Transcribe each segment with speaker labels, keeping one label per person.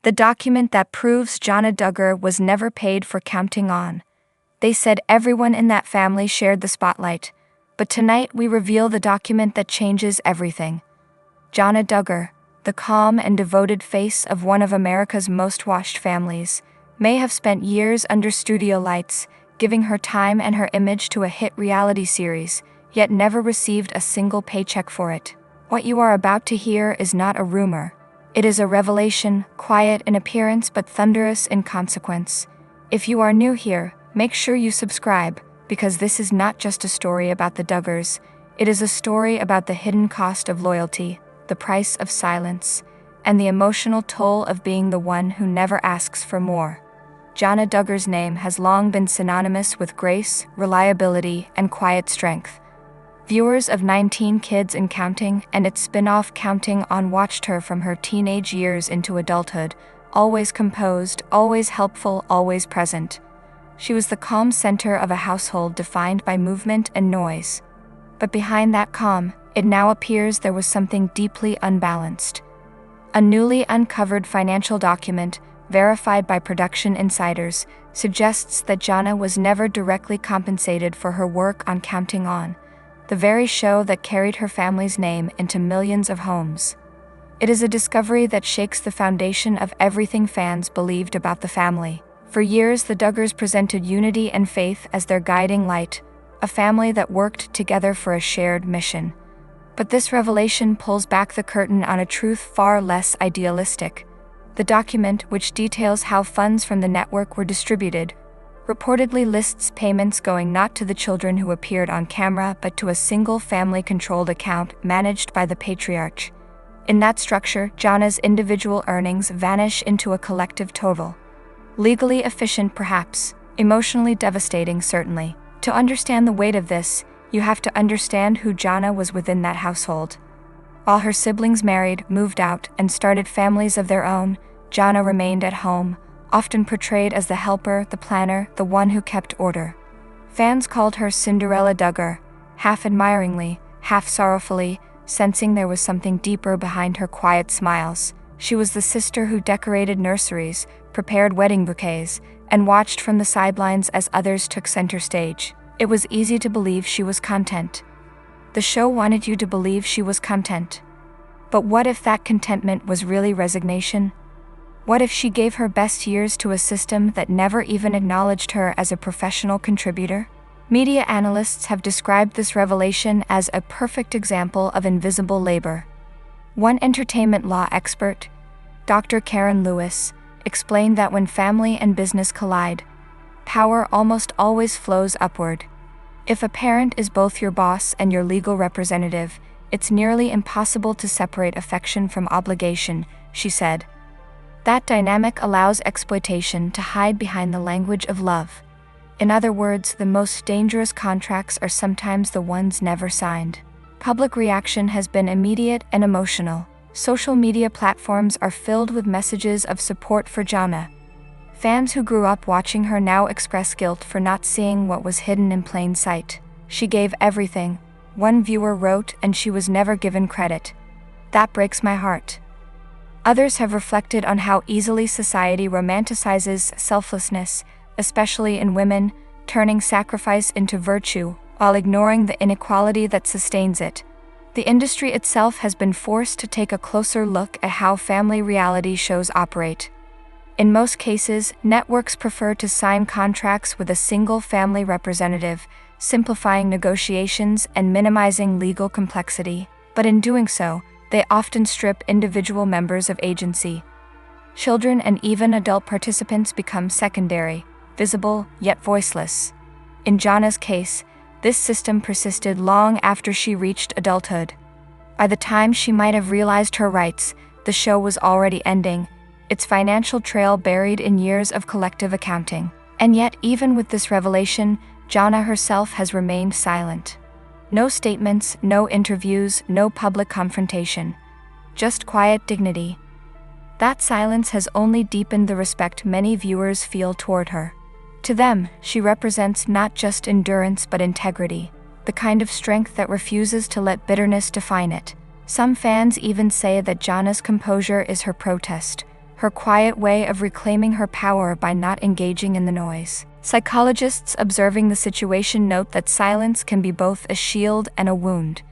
Speaker 1: The document that proves Jana Duggar was never paid for counting on. They said everyone in that family shared the spotlight, but tonight we reveal the document that changes everything. Jana Duggar, the calm and devoted face of one of America's most watched families, may have spent years under studio lights, giving her time and her image to a hit reality series, yet never received a single paycheck for it. What you are about to hear is not a rumor. It is a revelation, quiet in appearance but thunderous in consequence. If you are new here, make sure you subscribe, because this is not just a story about the Duggars. It is a story about the hidden cost of loyalty, the price of silence, and the emotional toll of being the one who never asks for more. Jana Duggar's name has long been synonymous with grace, reliability, and quiet strength. Viewers of 19 Kids and Counting and its spin-off Counting On watched her from her teenage years into adulthood, always composed, always helpful, always present. She was the calm center of a household defined by movement and noise. But behind that calm, it now appears there was something deeply unbalanced. A newly uncovered financial document, verified by production insiders, suggests that Jana was never directly compensated for her work on Counting On, the very show that carried her family's name into millions of homes. It is a discovery that shakes the foundation of everything fans believed about the family. For years, the Duggars presented unity and faith as their guiding light, a family that worked together for a shared mission. But this revelation pulls back the curtain on a truth far less idealistic. The document, which details how funds from the network were distributed, reportedly lists payments going not to the children who appeared on camera but to a single family-controlled account managed by the patriarch. In that structure, Jana's individual earnings vanish into a collective total. Legally efficient perhaps, emotionally devastating certainly. To understand the weight of this, you have to understand who Jana was within that household. While her siblings married, moved out, and started families of their own, Jana remained at home, often portrayed as the helper, the planner, the one who kept order. Fans called her Cinderella Duggar, half admiringly, half sorrowfully, sensing there was something deeper behind her quiet smiles. She was the sister who decorated nurseries, prepared wedding bouquets, and watched from the sidelines as others took center stage. It was easy to believe she was content. The show wanted you to believe she was content. But what if that contentment was really resignation? What if she gave her best years to a system that never even acknowledged her as a professional contributor? Media analysts have described this revelation as a perfect example of invisible labor. One entertainment law expert, Dr. Karen Lewis, explained that when family and business collide, power almost always flows upward. If a parent is both your boss and your legal representative, it's nearly impossible to separate affection from obligation, she said. That dynamic allows exploitation to hide behind the language of love. In other words, the most dangerous contracts are sometimes the ones never signed. Public reaction has been immediate and emotional. Social media platforms are filled with messages of support for Jana. Fans who grew up watching her now express guilt for not seeing what was hidden in plain sight. She gave everything, one viewer wrote, and she was never given credit. That breaks my heart. Others have reflected on how easily society romanticizes selflessness, especially in women, turning sacrifice into virtue, while ignoring the inequality that sustains it. The industry itself has been forced to take a closer look at how family reality shows operate. In most cases, networks prefer to sign contracts with a single family representative, simplifying negotiations and minimizing legal complexity. But in doing so, they often strip individual members of agency. Children and even adult participants become secondary, visible, yet voiceless. In Jana's case, this system persisted long after she reached adulthood. By the time she might have realized her rights, the show was already ending, its financial trail buried in years of collective accounting. And yet, even with this revelation, Jana herself has remained silent. No statements, no interviews, no public confrontation. Just quiet dignity. That silence has only deepened the respect many viewers feel toward her. To them, she represents not just endurance but integrity, the kind of strength that refuses to let bitterness define it. Some fans even say that Jana's composure is her protest, her quiet way of reclaiming her power by not engaging in the noise. Psychologists observing the situation note that silence can be both a shield and a wound.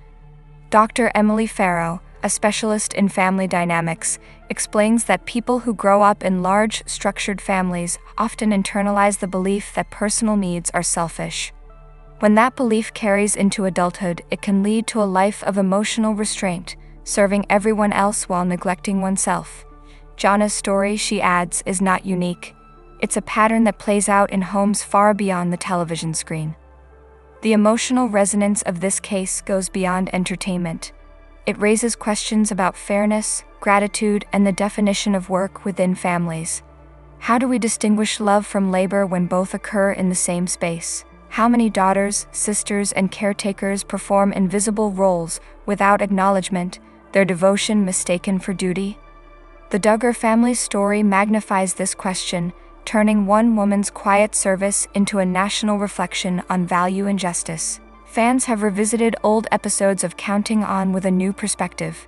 Speaker 1: Dr. Emily Farrow, a specialist in family dynamics, explains that people who grow up in large, structured families often internalize the belief that personal needs are selfish. When that belief carries into adulthood, it can lead to a life of emotional restraint, serving everyone else while neglecting oneself. Jana's story, she adds, is not unique. It's a pattern that plays out in homes far beyond the television screen. The emotional resonance of this case goes beyond entertainment. It raises questions about fairness, gratitude, and the definition of work within families. How do we distinguish love from labor when both occur in the same space? How many daughters, sisters, and caretakers perform invisible roles without acknowledgement, their devotion mistaken for duty? The Duggar family's story magnifies this question, turning one woman's quiet service into a national reflection on value and justice. Fans have revisited old episodes of Counting On with a new perspective.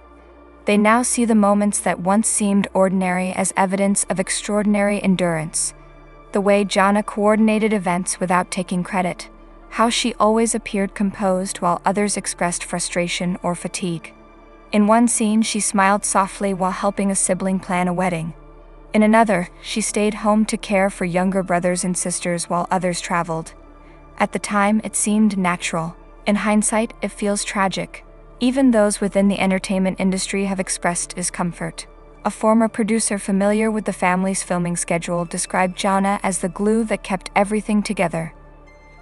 Speaker 1: They now see the moments that once seemed ordinary as evidence of extraordinary endurance. The way Jana coordinated events without taking credit. How she always appeared composed while others expressed frustration or fatigue. In one scene, she smiled softly while helping a sibling plan a wedding. In another, she stayed home to care for younger brothers and sisters while others traveled. At the time, it seemed natural. In hindsight, it feels tragic. Even those within the entertainment industry have expressed discomfort. A former producer familiar with the family's filming schedule described Jana as the glue that kept everything together.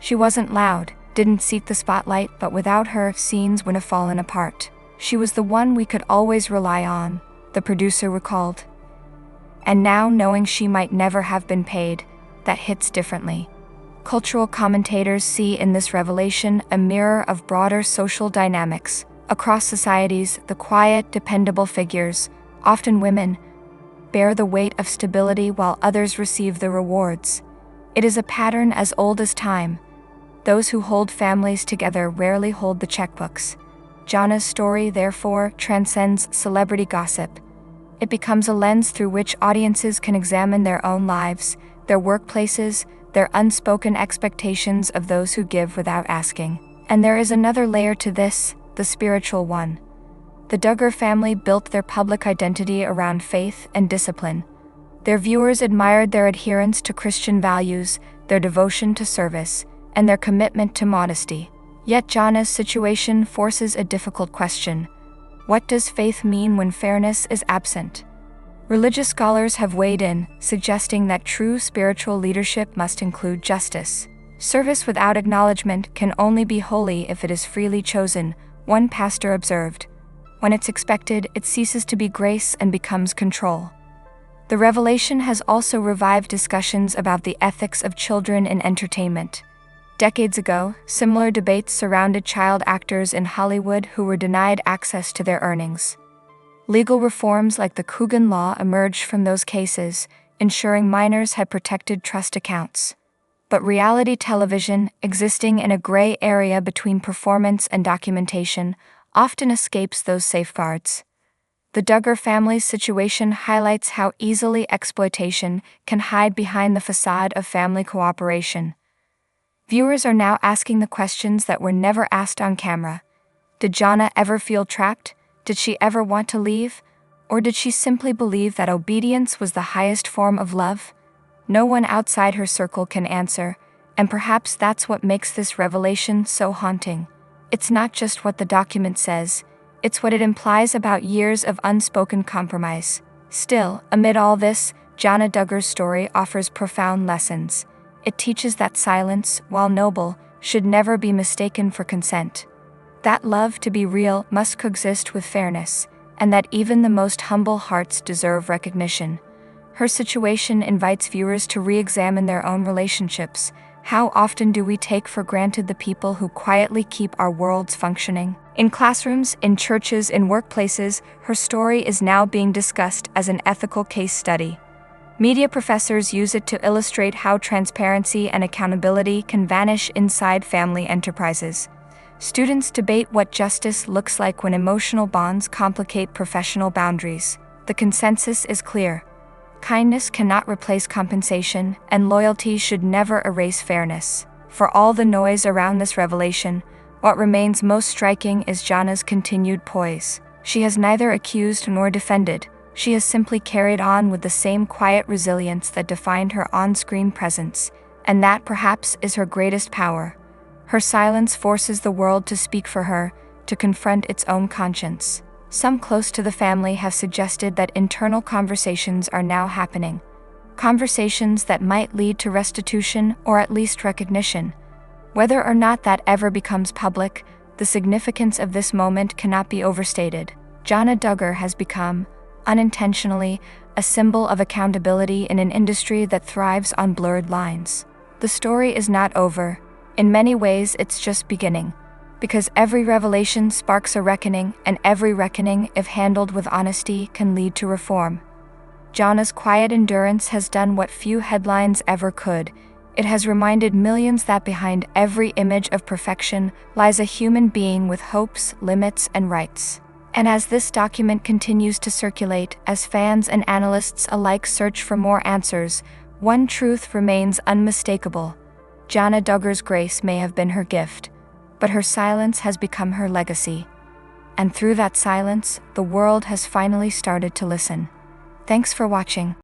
Speaker 1: She wasn't loud, didn't seek the spotlight, but without her, scenes would have fallen apart. She was the one we could always rely on, the producer recalled. And now, knowing she might never have been paid, that hits differently. Cultural commentators see in this revelation a mirror of broader social dynamics. Across societies, the quiet, dependable figures, often women, bear the weight of stability while others receive the rewards. It is a pattern as old as time. Those who hold families together rarely hold the checkbooks. Jana's story, therefore, transcends celebrity gossip. It becomes a lens through which audiences can examine their own lives, their workplaces, their unspoken expectations of those who give without asking. And there is another layer to this, the spiritual one. The Duggar family built their public identity around faith and discipline. Their viewers admired their adherence to Christian values, their devotion to service, and their commitment to modesty. Yet Jana's situation forces a difficult question. What does faith mean when fairness is absent? Religious scholars have weighed in, suggesting that true spiritual leadership must include justice. Service without acknowledgement can only be holy if it is freely chosen, one pastor observed. When it's expected, it ceases to be grace and becomes control. The revelation has also revived discussions about the ethics of children in entertainment. Decades ago, similar debates surrounded child actors in Hollywood who were denied access to their earnings. Legal reforms like the Coogan Law emerged from those cases, ensuring minors had protected trust accounts. But reality television, existing in a gray area between performance and documentation, often escapes those safeguards. The Duggar family's situation highlights how easily exploitation can hide behind the facade of family cooperation. Viewers are now asking the questions that were never asked on camera. Did Jana ever feel trapped? Did she ever want to leave? Or did she simply believe that obedience was the highest form of love? No one outside her circle can answer, and perhaps that's what makes this revelation so haunting. It's not just what the document says, it's what it implies about years of unspoken compromise. Still, amid all this, Jana Duggar's story offers profound lessons. It teaches that silence, while noble, should never be mistaken for consent. That love, to be real, must coexist with fairness, and that even the most humble hearts deserve recognition. Her situation invites viewers to re-examine their own relationships. How often do we take for granted the people who quietly keep our worlds functioning? In classrooms, in churches, in workplaces, her story is now being discussed as an ethical case study. Media professors use it to illustrate how transparency and accountability can vanish inside family enterprises. Students debate what justice looks like when emotional bonds complicate professional boundaries. The consensus is clear. Kindness cannot replace compensation, and loyalty should never erase fairness. For all the noise around this revelation, what remains most striking is Jana's continued poise. She has neither accused nor defended. She has simply carried on with the same quiet resilience that defined her on-screen presence, and that perhaps is her greatest power. Her silence forces the world to speak for her, to confront its own conscience. Some close to the family have suggested that internal conversations are now happening. Conversations that might lead to restitution or at least recognition. Whether or not that ever becomes public, the significance of this moment cannot be overstated. Jana Duggar has become, unintentionally, a symbol of accountability in an industry that thrives on blurred lines. The story is not over. In many ways, it's just beginning. Because every revelation sparks a reckoning, and every reckoning, if handled with honesty, can lead to reform. Jana's quiet endurance has done what few headlines ever could. It has reminded millions that behind every image of perfection lies a human being with hopes, limits, and rights. And as this document continues to circulate, as fans and analysts alike search for more answers, one truth remains unmistakable. Jana Duggar's grace may have been her gift, but her silence has become her legacy. And through that silence, the world has finally started to listen. Thanks for watching.